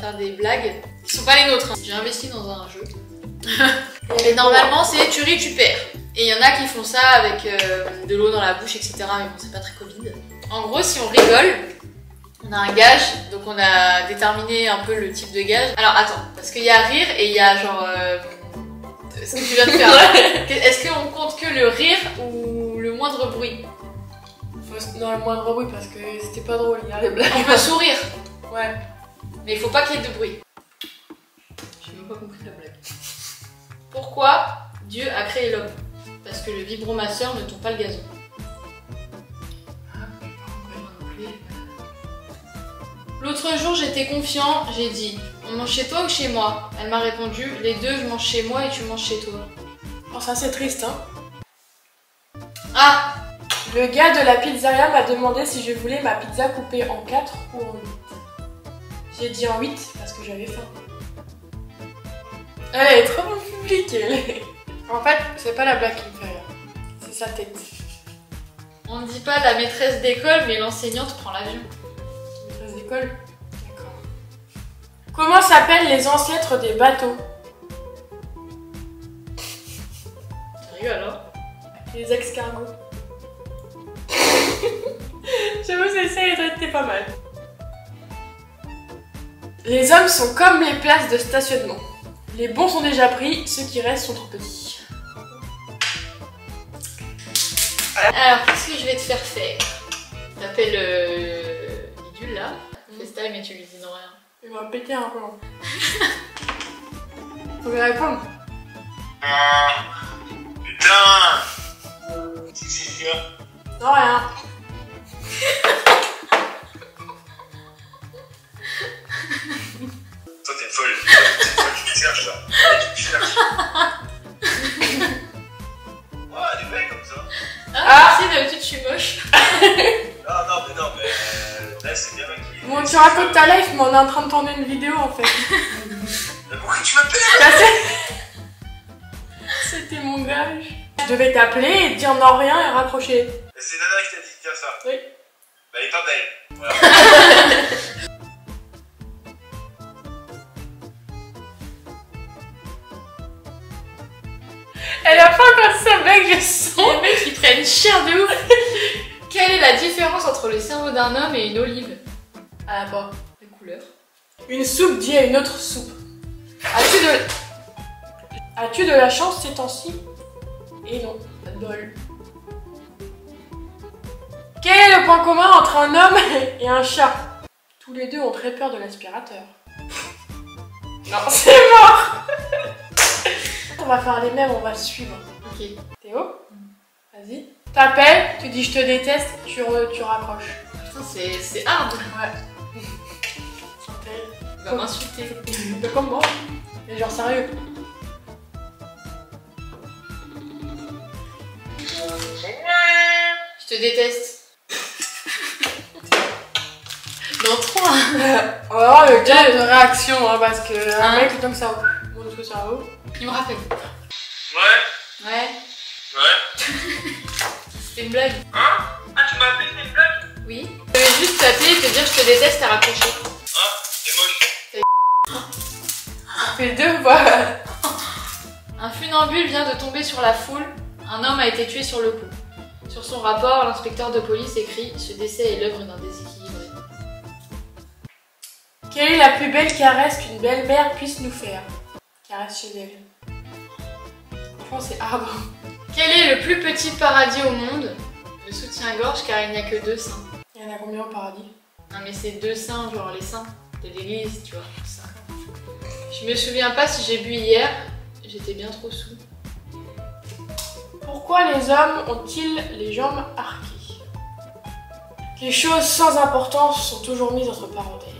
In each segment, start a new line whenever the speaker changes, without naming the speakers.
faire des blagues qui sont pas les nôtres. Hein. J'ai investi dans un jeu. Et normalement, c'est tu ris, tu perds. Et il y en a qui font ça avec de l'eau dans la bouche, etc. Mais bon, c'est pas très Covid. En gros, si on rigole, on a un gage. Donc on a déterminé un peu le type de gage. Alors attends, parce qu'il y a rire et il y a genre... ce que tu viens de faire. Est-ce qu'on compte que le rire ou le moindre bruit?
Non, le moindre bruit parce que c'était pas drôle hier les blagues.
On peut sourire.
Ouais.
Mais il faut pas qu'il y ait de bruit. J'ai même pas compris la blague. Pourquoi Dieu a créé l'homme? Parce que le vibromasseur ne tombe pas le gazon. L'autre jour, j'étais confiant, j'ai dit « On mange chez toi ou chez moi ?» Elle m'a répondu « Les deux, je mange chez moi et tu manges chez toi. »
Oh, ça c'est triste, hein.
Ah!
Le gars de la pizzeria m'a demandé si je voulais ma pizza coupée en 4 ou en 8. J'ai dit en 8 parce que j'avais faim. Elle est trop bon public, elle. En fait, c'est pas la blague qui me fait rire, c'est sa tête.
On ne dit pas la maîtresse d'école, mais l'enseignante prend l'avion.
Maîtresse d'école? D'accord. Comment s'appellent les ancêtres des bateaux?
Sérieux alors?
Les ex-cargos. J'avoue, celle-ci était pas mal. Les hommes sont comme les places de stationnement. Les bons sont déjà pris, ceux qui restent sont trop petits.
Alors, qu'est-ce que je vais te faire faire? T'appelles Bidule là, FaceTime mais tu lui dis non rien.
Il va péter un peu. Faut lui répondre.
Putain! C'est quoi?
Non, rien.
Toi t'es une folle. T'es une folle, tu te cherches là. Tu te cherches. Ouais, du mec comme ça.
Ah, si d'habitude je suis moche.
Non, mais là c'est bien mec qui...
Bon, tu racontes ta life, mais on est en train de tourner une vidéo en fait.
Mais pourquoi tu m'appelles?
C'était mon gage. Je devais t'appeler et te dire non rien et raccrocher.
C'est Nana qui t'a dit de dire ça.
Oui.
Bah il parle d'elle. Voilà.
Elle a pas encore ça, mec, je sens.
Les mecs ils prennent cher de ouf. Quelle est la différence entre le cerveau d'un homme et une olive?
Ah, pas.
La couleur.
Une soupe dit à une autre soupe. As-tu de la chance ces temps-ci? Et non, pas de bol. Quel est le point commun entre un homme et un chat? Tous les deux ont très peur de l'aspirateur. Non, c'est mort. On va faire les mêmes, on va suivre.
Ok.
Théo, vas-y. T'appelles, tu dis je te déteste, tu raccroches.
Putain, c'est hard.
Ouais.
Il va m'insulter.
De comme moi. Mais genre sérieux.
Je te déteste. Dans 3.
On va voir le gars de réaction, hein, parce que un
Hein?
mec il tombe ça haut. Montre le cerveau.
Il me rappelle.
Ouais.
Ouais. C'était une blague.
Hein? Ah tu m'as appelé, c'est une blague?
Oui. Je vais juste t'appeler et te dire je te déteste, t'as raccroché.
Ah, t'es moche.
Ça fait 2 fois.
Un funambule vient de tomber sur la foule. Un homme a été tué sur le coup. Sur son rapport, l'inspecteur de police écrit « Ce décès est l'œuvre d'un déséquilibré ».
Quelle est la plus belle caresse qu'une belle-mère puisse nous faire? Caresse chez elle. Franchement, c'est hard.
Quel est le plus petit paradis au monde? Le soutien-gorge car il n'y a que 2 seins.
Il y en a combien au paradis?
Non mais c'est 2 seins, genre les seins de l'église, tu vois. Ça. Je me souviens pas si j'ai bu hier, j'étais bien trop saoul.
Pourquoi les hommes ont-ils les jambes arquées? Les choses sans importance sont toujours mises entre parenthèses.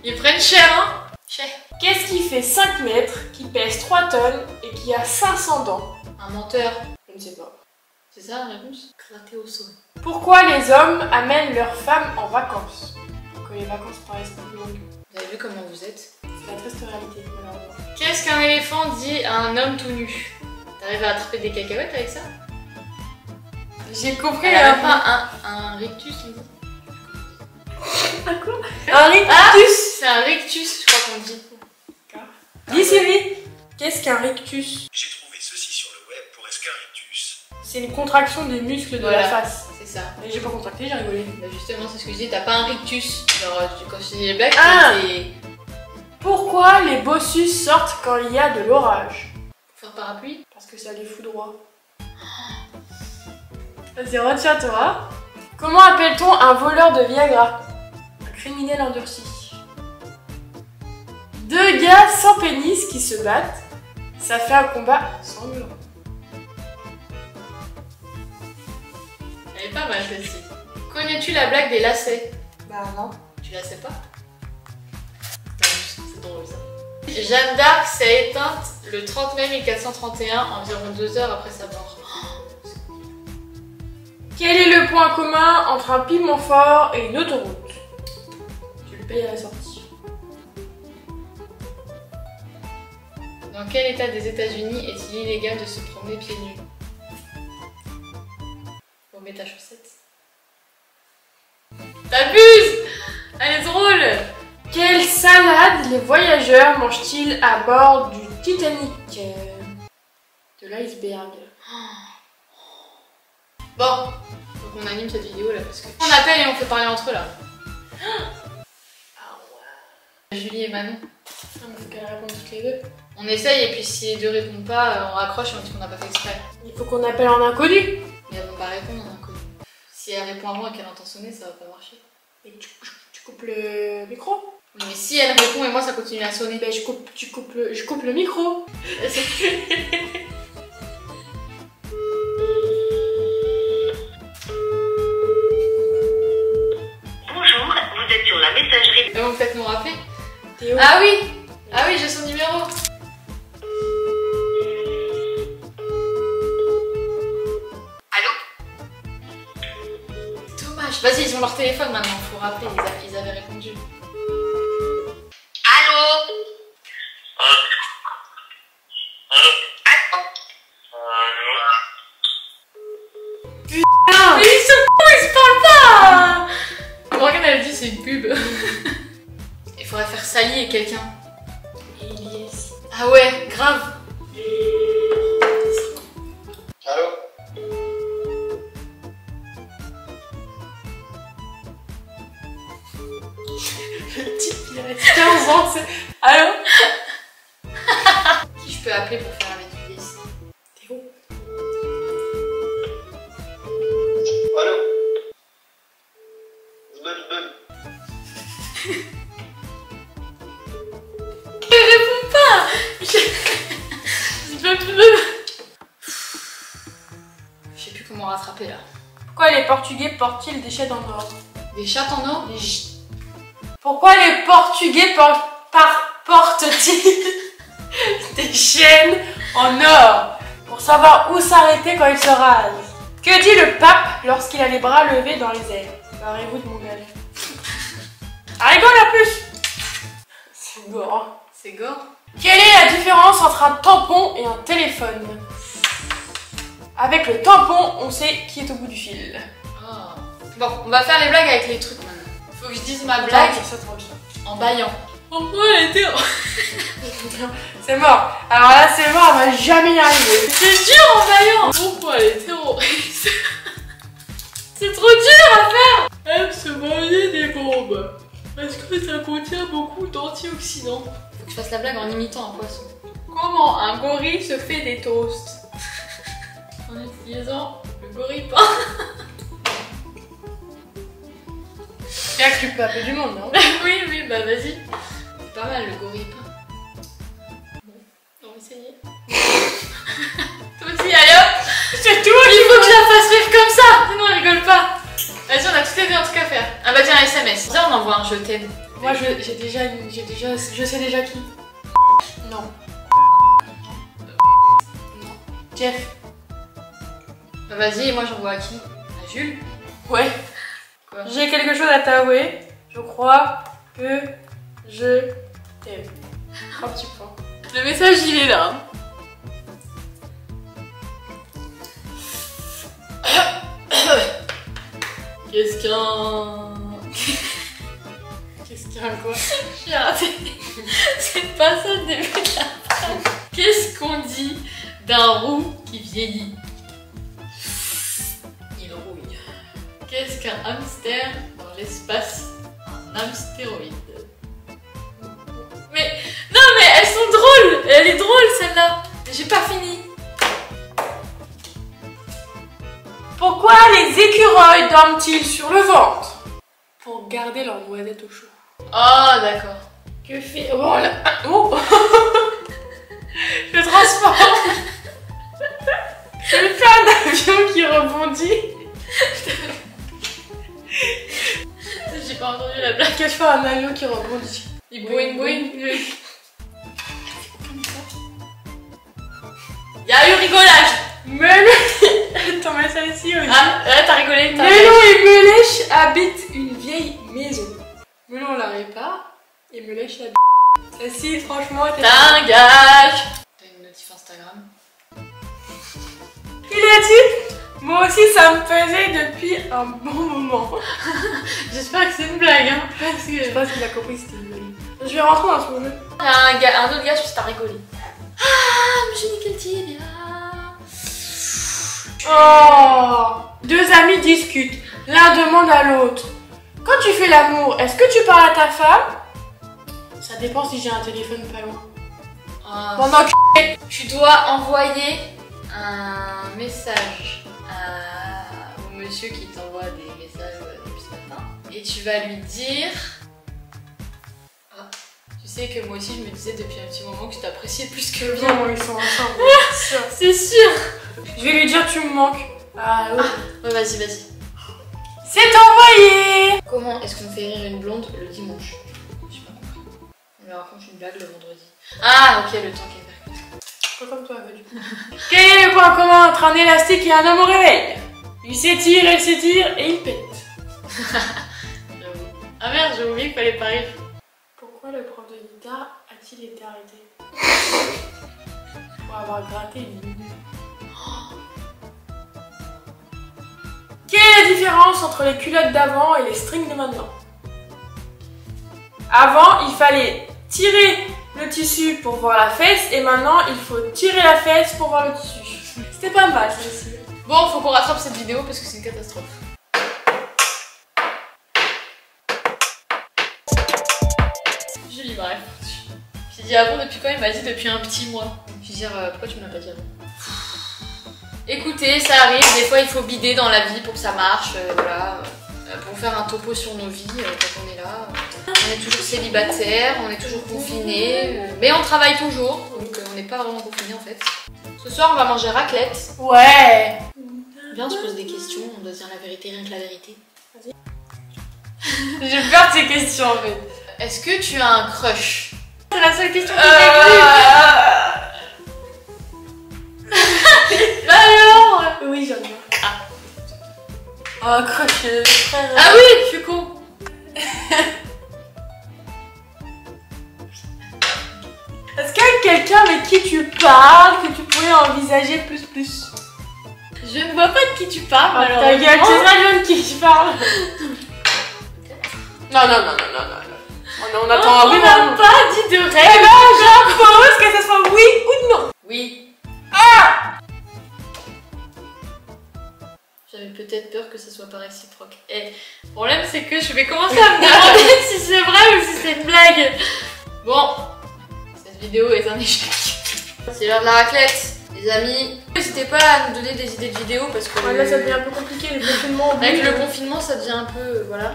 Ils prennent cher, hein? Cher.
Qu'est-ce qui fait 5 mètres, qui pèse 3 tonnes et qui a 500 dents?
Un menteur.
Je ne sais pas.
C'est ça la réponse? Gratté au sol.
Pourquoi les hommes amènent leurs femmes en vacances? Pour que les vacances paraissent plus longues.
Vous avez vu comment vous êtes?
C'est la triste réalité, malheureusement.
Qu'est-ce qu'un éléphant dit à un homme tout nu? T'arrives à attraper des cacahuètes avec ça?
J'ai compris
Elle a
la
même pas un rictus, on dit.
Un rictus.
Ah, c'est un rictus, je crois qu'on dit.
Dis Siri, qu'est-ce qu'un rictus?
J'ai trouvé ceci sur le web pour qu'un rictus.
C'est une contraction des muscles de
Voilà.
la face.
C'est ça.
Mais j'ai pas contracté, j'ai rigolé.
Bah justement, c'est ce que je dis, t'as pas un rictus. Genre, quand je dis les blagues,
Ah.
c'est
Pourquoi les bossus sortent quand il y a de l'orage?
faire parapluie.
Parce que ça les foudroie. Vas-y, retiens-toi. Comment appelle-t-on un voleur de Viagra? Un criminel endurci. Deux gars sans pénis qui se battent, ça fait un combat sanglant.
Elle est pas mal celle-ci. Connais-tu la blague des lacets?
Bah non.
Tu la sais pas? C'est drôle ça. Jeanne d'Arc s'est éteinte le 30 mai 1431, environ 2 heures après sa mort.
Quel est le point commun entre un piment fort et une autoroute? Tu le payes à la sortie.
Dans quel état des États-Unis est-il illégal de se promener pieds nus? Faut mettre ta chaussette. T'abuses! Elle est drôle!
Quelle salade les voyageurs mangent-ils à bord du Titanic? De l'iceberg.
Bon, faut qu'on anime cette vidéo là parce que on appelle et on fait parler entre eux là.
Ah ouais.
Julie et Manon.
Donc elles répondent toutes les deux.
On essaye et puis si les deux répondent pas, on raccroche et on dit qu'on n'a pas fait exprès.
Il faut qu'on appelle en inconnu.
Mais elles vont pas répondre en inconnu. Si elle répond avant et qu'elle entend sonner, ça va pas marcher.
Et tu coupes le micro.
Oui, mais si elle répond et moi ça continue à sonner.
Ben je coupe le micro.
Bonjour, vous êtes sur la messagerie.
Mais vous faites nous rappeler.
Théo.
Ah oui! Ah oui, j'ai son numéro.
Allô?
Dommage. Vas-y, ils ont leur téléphone maintenant, faut rappeler, ils avaient répondu.
Allô?
Ah,
Mais ils sont cons, ils se parlent pas! Morgane elle dit c'est une pub. Il faudrait faire Sally et quelqu'un.
Elias.
Ah ouais, grave.
Allô?
Le type il a 15 ans, c'est... Allô?
Qui je peux appeler pour faire avec Elias?
Théo.
Allô? Zbeb.
Il répond pas! Je sais plus comment rattraper là.
Pourquoi les Portugais portent-ils des chaînes en or?
Des chattes en or?
Pourquoi les Portugais portent-ils des chaînes en or? Pour savoir où s'arrêter quand ils se rasent. Que dit le pape lorsqu'il a les bras levés dans les airs? Barrez-vous de mon gueule. Ah, rigole la puce! C'est gore.
C'est gore.
Quelle est la différence entre un tampon et un téléphone? Avec le tampon, on sait qui est au bout du fil.
Ah. Bon, on va faire les blagues avec les trucs maintenant. Faut que je dise ma blague
Ça trop bien.
en baillant. Oh elle était...
C'est mort. Alors là, c'est mort, elle va jamais y arriver.
C'est dur en baillant. Pourquoi elle est terroriste? C'est trop dur à faire. Elle se mangeait des bombes. Est-ce que ça contient beaucoup d'antioxydants? Faut que je fasse la blague en imitant un poisson. Comment un gorille se fait des toasts? En utilisant le gorille pain.
C'est la plus papée du monde, non?
Oui, bah vas-y. C'est pas mal le gorille pain. Bon, on va essayer. Toi aussi, allez hop!
C'est tout.
Il faut que je la fasse rire comme ça, sinon elle rigole pas. Vas-y, on a toutes les deux un truc à faire. Ah bah tiens, SMS. Viens, on envoie un je t'aime.
Moi, je sais déjà qui. Non. Non. Jeff.
Bah vas-y, moi j'envoie à qui? À Jules?
Ouais.
Quoi?
J'ai quelque chose à t'avouer. Je crois que je t'aime. Un petit point.
Le message il est là. Qu'est-ce qu'un...
Tiens quoi?
J'ai raté. C'est pas ça le début de la phrase. Qu'est-ce qu'on dit d'un roux qui vieillit? Il rouille. Qu'est-ce qu'un hamster dans l'espace? Un hamstéroïde. Mais non mais elles sont drôles. Elle est drôle celle-là. Mais j'ai pas fini.
Pourquoi les écureuils dorment-ils sur le ventre? Pour garder leur noisette au chaud.
Oh d'accord.
Que fait... Oh là... Oh. Je me transforme. Je me fais un avion qui rebondit.
J'ai pas entendu la blague.
Que je fais un avion qui rebondit.
Il boing boing. Y'a eu rigolage.
Melon... Attends, mais celle-ci aussi.
Ah, là t'as rigolé.
Melon et Melèche habitent une vieille maison. Melon la répare et Melèche la... Celle-ci, franchement, était...
T'engage. T'as une notif Instagram.
Il a dit... Moi aussi, ça me faisait depuis un bon moment.
J'espère que c'est une blague, hein. Parce
Je
que...
pense qu'il a compris que c'était une blague. Je vais rentrer dans ce moment.
Y'a un autre gars, je pense que t'as rigolé. Ah, mais j'ai niqué le tibia.
Oh. Deux amis discutent. L'un demande à l'autre. Quand tu fais l'amour, est-ce que tu parles à ta femme? Ça dépend si j'ai un téléphone pas loin. Pendant que...
Tu dois envoyer un message au monsieur qui t'envoie des messages depuis ce matin. Et tu vas lui dire... Ah, tu sais que moi aussi je me disais depuis un petit moment que tu t'appréciais plus que bien.
Bien, ils sont ensemble.
C'est sûr.
Je vais lui dire tu me manques. Ah oui.
Ouais, vas-y, vas-y.
C'est envoyé.
Comment est-ce qu'on fait rire une blonde le dimanche? J'ai pas compris. On lui raconte une blague le vendredi. Ah, ok, le temps qu'elle fait.
Pas comme toi, bah, du coup. Quel est le point commun entre un élastique et un homme au réveil? Il s'étire, elle s'étire et il pète.
J'avoue. Ah merde, j'ai oublié qu'il fallait pas rire.
Pourquoi le prof de guitare a-t-il été arrêté? Pour avoir gratté une minute. Quelle est la différence entre les culottes d'avant et les strings de maintenant? Avant, il fallait tirer le tissu pour voir la fesse et maintenant, il faut tirer la fesse pour voir le tissu. C'était pas mal, celle-ci.
Bon, faut qu'on rattrape cette vidéo parce que c'est une catastrophe. Julie, bref. J'ai dit ah bon depuis quand? Il m'a dit depuis un petit mois. Je vais dire pourquoi tu me l'as pas dit avant? Écoutez, ça arrive, des fois il faut bider dans la vie pour que ça marche, voilà. Pour faire un topo sur nos vies quand on est là. On est toujours célibataire, on est toujours confiné, mais on travaille toujours, donc on n'est pas vraiment confiné en fait. Ce soir on va manger raclette.
Ouais.
Viens, on se pose des questions, on doit dire la vérité, rien que la vérité.
J'ai peur de ces questions en fait.
Est-ce que tu as un crush?
C'est la seule question que j'ai vue.
Bah alors!
Oui, j'en ai. Oh, crush, frère.
Ah oui, je suis con.
Est-ce qu'il y a quelqu'un avec qui tu parles que tu pourrais envisager plus?
Je ne vois pas de qui tu parles, alors.
Ta gueule, tu sais bien de qui tu parles. Non. On attend un oui,
On n'a pas dit de
Eh
règle.
ben, j'impose que ce soit oui ou non.
Oui.
Ah!
J'avais peut-être peur que ce soit pas réciproque. Et le problème, c'est que je vais commencer à me demander si c'est vrai ou si c'est une blague. Bon, cette vidéo est un échec. C'est l'heure de la raclette, les amis. N'hésitez pas à nous donner des idées de vidéos parce que
Là, ça devient un peu compliqué, le confinement.
avec le confinement, ça devient un peu. Voilà.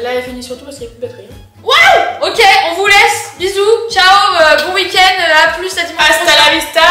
Là, elle finit surtout parce qu'il n'y a plus de batterie.
Ok, on vous laisse. Bisous, ciao, bon week-end, à plus, à dimanche prochain.
Hasta la vista.